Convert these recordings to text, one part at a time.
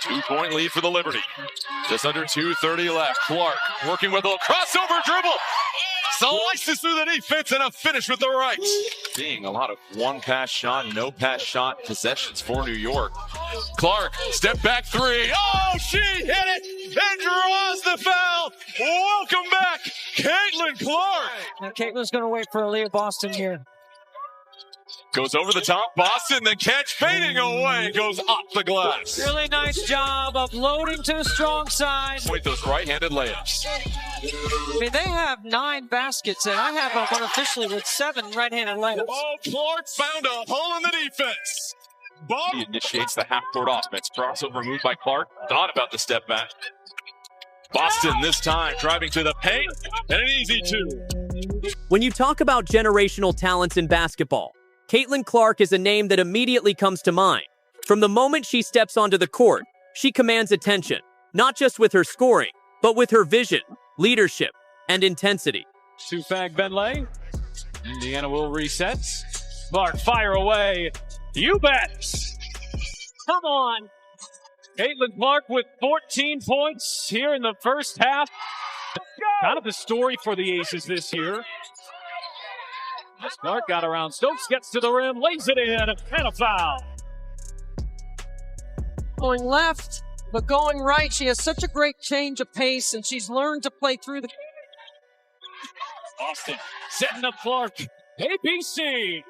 2-point lead for the Liberty. Just under 2:30 left. Clark working with a little crossover dribble. Slices through the defense and a finish with the right. Seeing a lot of one-pass shot, no-pass shot possessions for New York. Clark, step back three. Oh, she hit it and draws the foul. Welcome back, Caitlin Clark. Now Caitlin's going to wait for Aaliyah Boston here. Goes over the top, Boston, the catch fading away, goes off the glass. Really nice job of loading to the strong side. With those right-handed layups. I mean, they have 9 baskets, and I have one officially with 7 right-handed layups. Oh, Clark found a hole in the defense. He initiates the half-court offense. Crossover move by Clark. Thought about the step back. Boston this time driving to the paint, and an easy 2. When you talk about generational talents in basketball, Caitlin Clark is a name that immediately comes to mind. From the moment she steps onto the court, she commands attention, not just with her scoring, but with her vision, leadership, and intensity. Sufag Benlay. Indiana will reset. Clark, fire away. You bet. Come on. Caitlin Clark with 14 points here in the first half. Kind of the story for the Aces this year. Clark got around Stokes, gets to the rim, lays it in, and a foul. Going left, but going right. She has such a great change of pace, and she's learned to play through the... Austin setting up Clark. APC.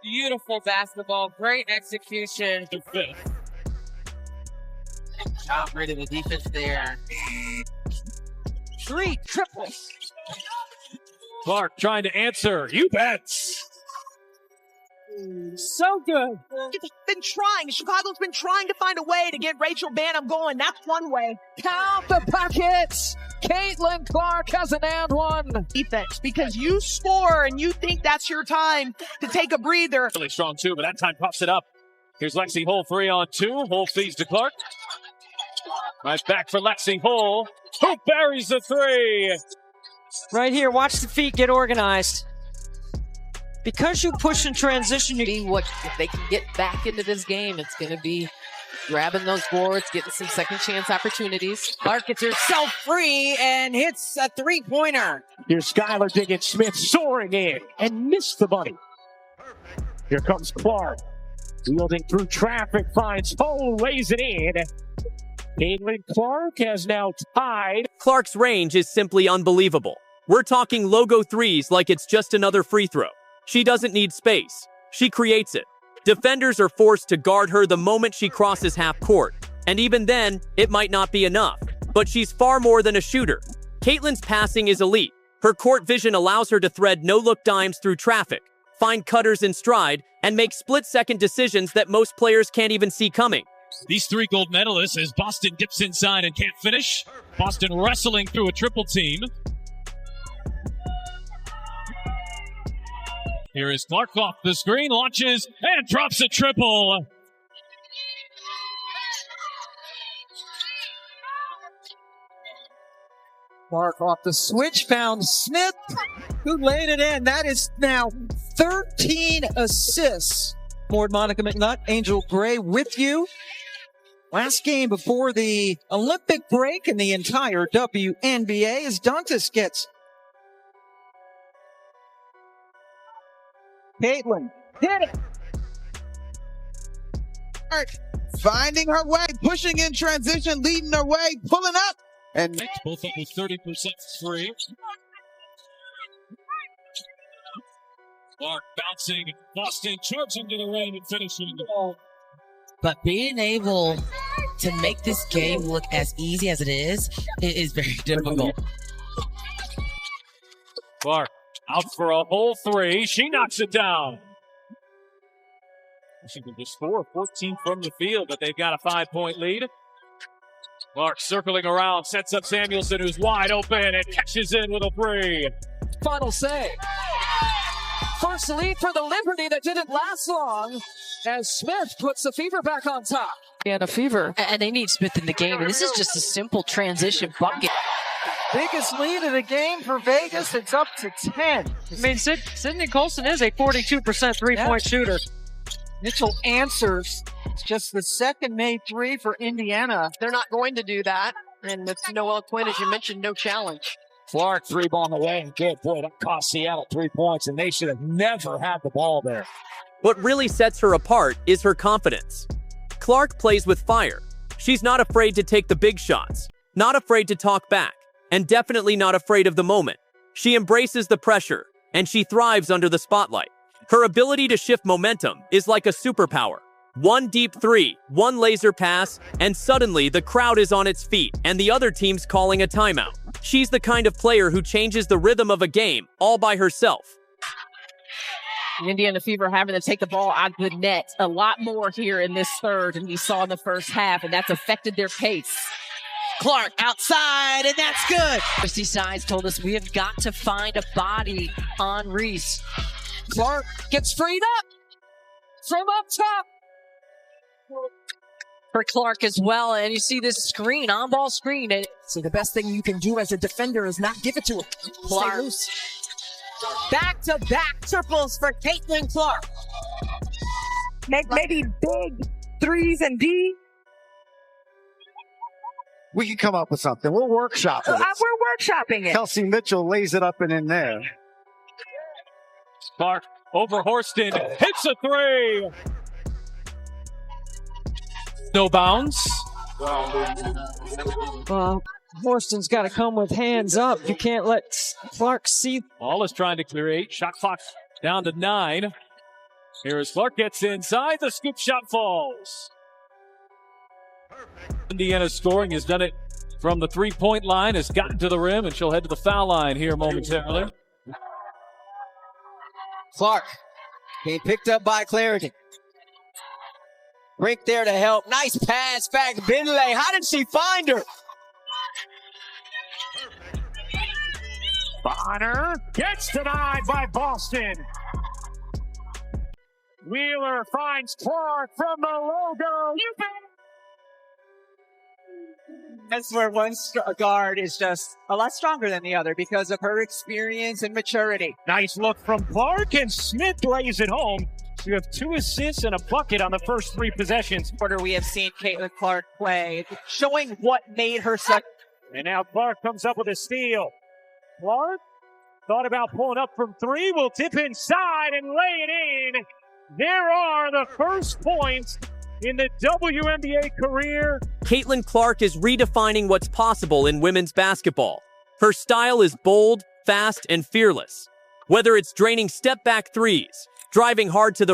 Beautiful basketball, great execution. The 5th. Got rid of the defense there. 3 triples. Clark trying to answer. You bet. So good. Chicago's been trying to find a way to get Rachel Banham going. That's one way. Count the pockets. Caitlin Clark has an and one. Defense, because you score and you think that's your time to take a breather. Really strong too, but that time pops it up. Here's Lexi Hull 3-on-2. Hull feeds to Clark. Right back for Lexi Hull. Who buries the 3? Right here, watch the feet get organized. Because you push and transition, you If they can get back into this game, it's going to be grabbing those boards, getting some second chance opportunities. Clark gets herself free and hits a 3-pointer. Here's Skylar Diggins-Smith soaring in and missed the bunny. Here comes Clark. Wielding through traffic, finds Hull, lays it in. Caitlin Clark has now tied. Clark's range is simply unbelievable. We're talking logo threes like it's just another free throw. She doesn't need space. She creates it. Defenders are forced to guard her the moment she crosses half court. And even then, it might not be enough. But she's far more than a shooter. Caitlin's passing is elite. Her court vision allows her to thread no-look dimes through traffic, find cutters in stride, and make split-second decisions that most players can't even see coming. These 3 gold medalists as Boston dips inside and can't finish. Boston wrestling through a triple team. Here is Clark off the screen, launches, and drops a triple. Clark off the switch, found Smith, who laid it in. That is now 13 assists. More Monica McNutt, Angel Gray with you. Last game before the Olympic break in the entire WNBA as Dantas gets. Caitlin, hit it! Finding her way, pushing in transition, leading her way, pulling up. And both up with 30% free. Clark bouncing, Boston charging to the rim and finishing. But being able to make this game look as easy as it is very difficult. Clark out for a whole 3. She knocks it down. She can just score 14 from the field, but they've got a 5-point lead. Clark circling around, sets up Samuelson, who's wide open, and catches in with a 3. Final say. First lead for the Liberty that didn't last long as Smith puts the Fever back on top. And a Fever. And they need Smith in the game, and this is just a simple transition bucket. Biggest lead of the game for Vegas. It's up to 10. I mean, Sydney Colson is a 42% three-point shooter. Mitchell answers. It's just the second made three for Indiana. They're not going to do that. And with Noel Quinn, as you mentioned, no challenge. Clark, 3 ball on the way. Good. Boy, that cost Seattle 3 points, and they should have never had the ball there. What really sets her apart is her confidence. Clark plays with fire. She's not afraid to take the big shots, not afraid to talk back, and definitely not afraid of the moment. She embraces the pressure, and she thrives under the spotlight. Her ability to shift momentum is like a superpower. One deep three, one laser pass, and suddenly the crowd is on its feet and the other team's calling a timeout. She's the kind of player who changes the rhythm of a game all by herself. The Indiana Fever having to take the ball out of the net a lot more here in this third than we saw in the first half, and that's affected their pace. Clark outside, and that's good. Christy Sides told us we have got to find a body on Reese. Clark gets freed up from up top. For Clark as well, and you see this screen, on-ball screen. So the best thing you can do as a defender is not give it to him. Clark. Stay loose. Back-to-back triples for Caitlin Clark. Maybe big threes and D. We can come up with something. We'll workshop it. We're workshopping it. Kelsey Mitchell lays it up and in there. Clark over Horston, hits a three. No bounds. Well, Horston's got to come with hands up. You can't let Clark see. Ball is trying to create. Shot clock down to 9. Here as Clark gets inside. The scoop shot falls. Indiana scoring has done it from the three-point line, has gotten to the rim, and she'll head to the foul line here momentarily. Clark being picked up by Clarendon. Brink there to help. Nice pass back. Binley. How did she find her? Bonner gets denied by Boston. Wheeler finds Clark from the logo. That's where one guard is just a lot stronger than the other because of her experience and maturity. Nice look from Clark, and Smith lays it home. So you have 2 assists and a bucket on the first 3 possessions. Quarter we have seen Caitlin Clark play, showing what made her such. And now Clark comes up with a steal. Clark thought about pulling up from 3, will tip inside and lay it in. There are the first points in the WNBA career. Caitlin Clark is redefining what's possible in women's basketball. Her style is bold, fast, and fearless. Whether it's draining step-back threes, driving hard to the